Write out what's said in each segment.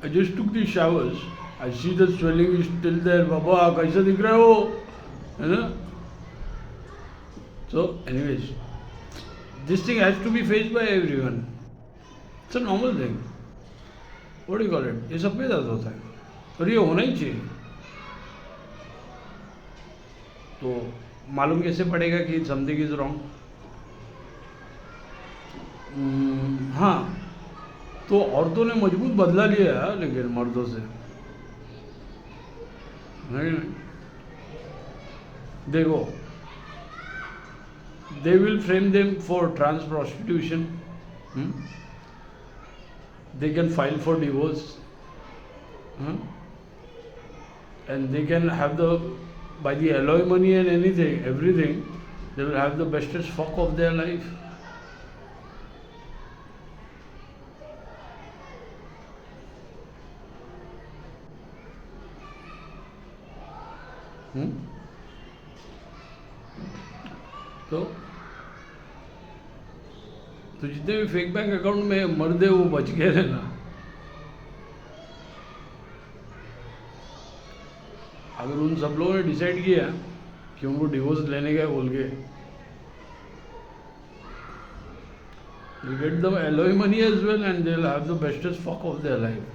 I just took the showers. I see the swelling is still there. Baba, कैसा दिख रहा है वो? है ना? So, anyways, this thing has to be faced by everyone. It's a normal thing. What do you call it? ये सब में दर्द होता है और ये होना ही चाहिए. तो मालूम कैसे पड़ेगा कि समथिंग इज रॉन्ग? हाँ, तो औरतों ने मजबूत बदला लिया है लेकिन मर्दों से नहीं. देखो, they will frame them for trans prostitution. They can file for divorce. And they can have by the alloy money and everything, they will have the bestest fuck of their life. तो जितने भी fake bank account में मर्द है वो बच गए रहना. अगर उन सब लोगों ने डिसाइड किया कि उनको डिवोर्स लेने का बोल के, you get the alloy money as well and they'll have the bestest fuck of their life.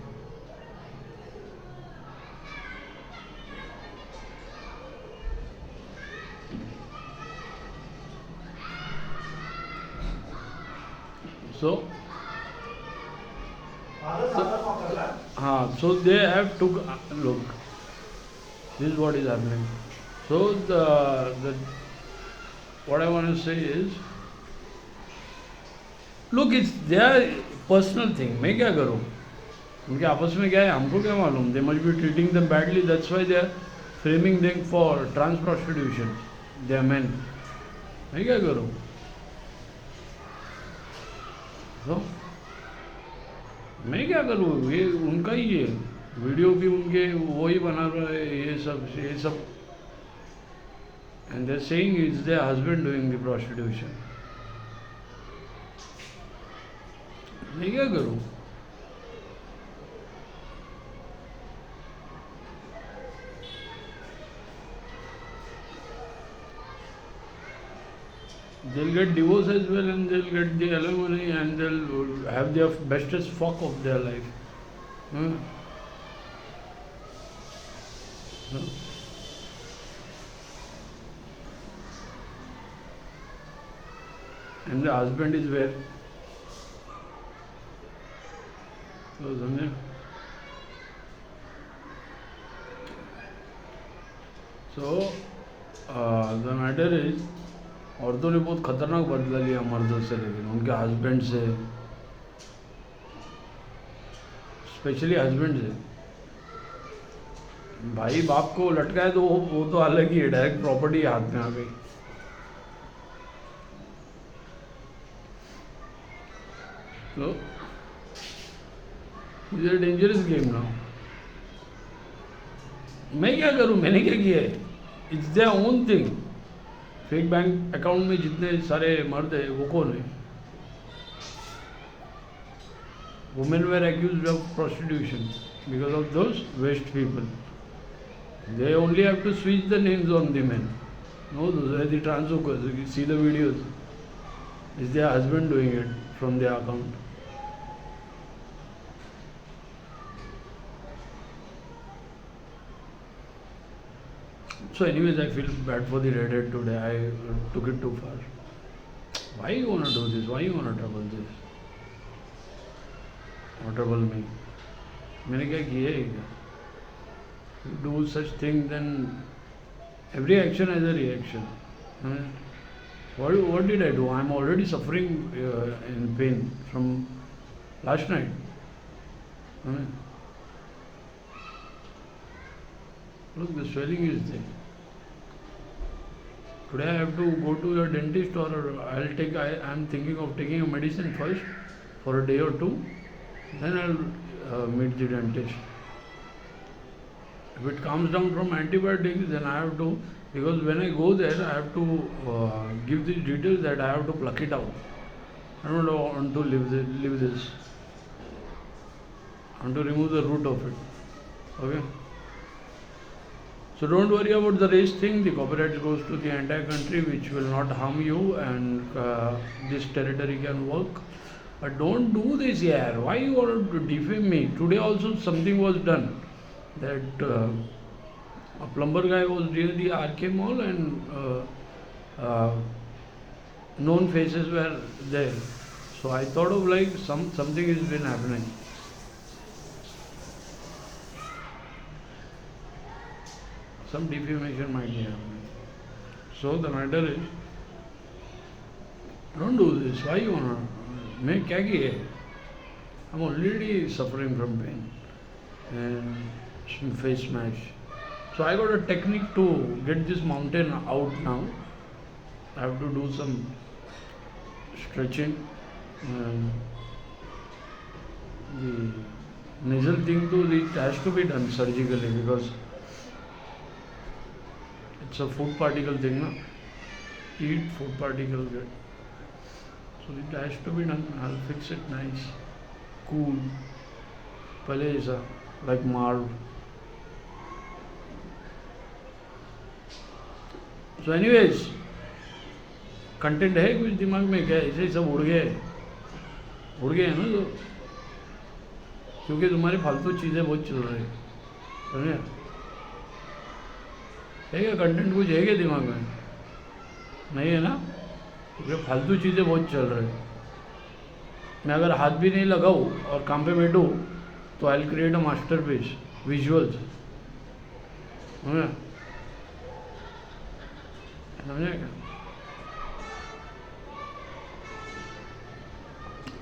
So so they have to look. This is what is happening. So what I want to say is, look, it's their personal thing. मैं क्या करूँ? उनके आपस में क्या है हमको क्या मालूम? They must be treating them badly. That's why they are framing them for trans prostitution. They are men. मैं क्या करूँ? तो मैं क्या करूँ? ये उनका ही है. वीडियो भी उनके वो ही बना रहा है. ये सब and they're saying it's their husband doing the prostitution. मैं क्या करूँ? They'll get divorce as well and they'll get the alimony and they'll have their bestest fuck of their life. And the husband is where? So the matter is, औरतों ने बहुत खतरनाक बदला लिया मर्दों से, लेकिन उनके हस्बैंड से, स्पेशली हस्बैंड से. भाई बाप को लटकाए तो वो तो अलग ही है, डायरेक्ट प्रॉपर्टी हाथ में आ गई. तो it's a dangerous game now. मैं क्या करूं? मैंने क्या किया है? It's their own thing. Fake bank account में जितने सारे मर्द है वो कौन है? Women were accused of prostitution because of those west people. They only have to switch the names on the men. No, those are the trans workers. You see the videos. Is their husband doing it from their account? So anyways, I feel bad for the redhead today. I took it too far. Why you wanna do this? Why you wanna trouble this? Or trouble me? मैंने क्या किया है क्या? You do such thing, then every action has a reaction. What did I do? I'm already suffering in pain from last night. Look, the swelling is there. Today I have to go to a dentist, or I'm thinking of taking a medicine first for a day or two, then I'll meet the dentist. If it comes down from antibiotics, then I have to, because when I go there, I have to give the details that I have to pluck it out. I don't want to live this. and to remove the root of it. Okay. So don't worry about the race thing. The copyright goes to the entire country, which will not harm you, and this territory can work. But don't do this here. Why you want to defame me? Today also something was done. That a plumber guy was near the RK Mall, and known faces were there. So I thought of like something has been happening. Some defamation might be happening. So the matter is, don't do this. Why you wanna? मैं क्या किया? I'm already suffering from pain and some face smash. So I got a technique to get this mountain out now. I have to do some stretching. The nasal thing too, it has to be done surgically because it's a food particle thing, na? Eat food particle get. So it has to be done. I'll fix it nice, cool. पहले ऐसा like marv. So anyways, content है कुछ दिमाग में क्या? ऐसे ही सब उड़ गए हैं ना, तो क्योंकि तुम्हारी फालतू चीज़ें बहुत चल रही है, समझे? है क्या कंटेंट कुछ है क्या दिमाग में? नहीं है ना, क्योंकि फालतू चीज़ें बहुत चल रही है. मैं अगर हाथ भी नहीं लगाऊँ और काम पे बैठूँ तो I will create a masterpiece visuals, समझे? समझे क्या?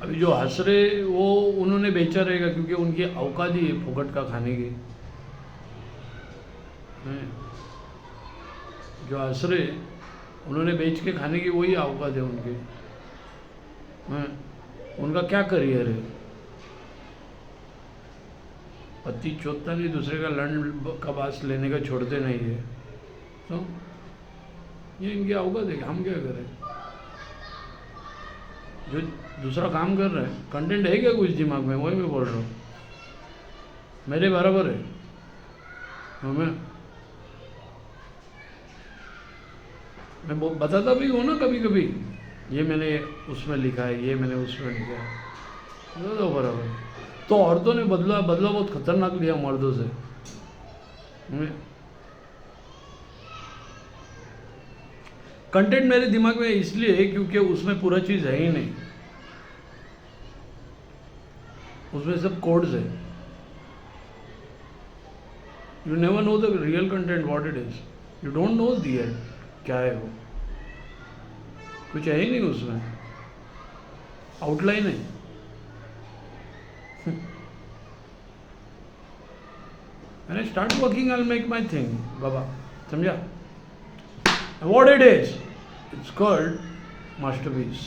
अभी जो हंस रहे वो उन्होंने बेचा रहेगा क्योंकि उनकी औकात ही है फोकट का खाने की. जो हंस रहे उन्होंने बेच के खाने की वही औकात है उनकी. उनका क्या करियर है? पति चोटता नहीं, दूसरे का लंड का बास लेने का छोड़ते नहीं है. तो ये इनकी औकात है कि हम क्या करें? जो दूसरा काम कर रहा है, कंटेंट है क्या कुछ दिमाग में? वही मैं बोल रहा हूँ, मेरे बराबर है. मैं बताता भी हूँ ना कभी कभी, ये मैंने उसमें लिखा है, ये मैंने उसमें लिखा है, बताता हूँ बराबर. तो औरतों ने बदला बहुत खतरनाक लिया मर्दों से. कंटेंट मेरे दिमाग में इसलिए है क्योंकि उसमें पूरा चीज़ है ही नहीं, उसमें सब कोड्स है. You never know the real content what it is. You don't know there क्या है वो, कुछ है ही नहीं उसमें, आउटलाइन है. मैंने start working I will make my thing बाबा, समझा? What it is? It's called masterpiece.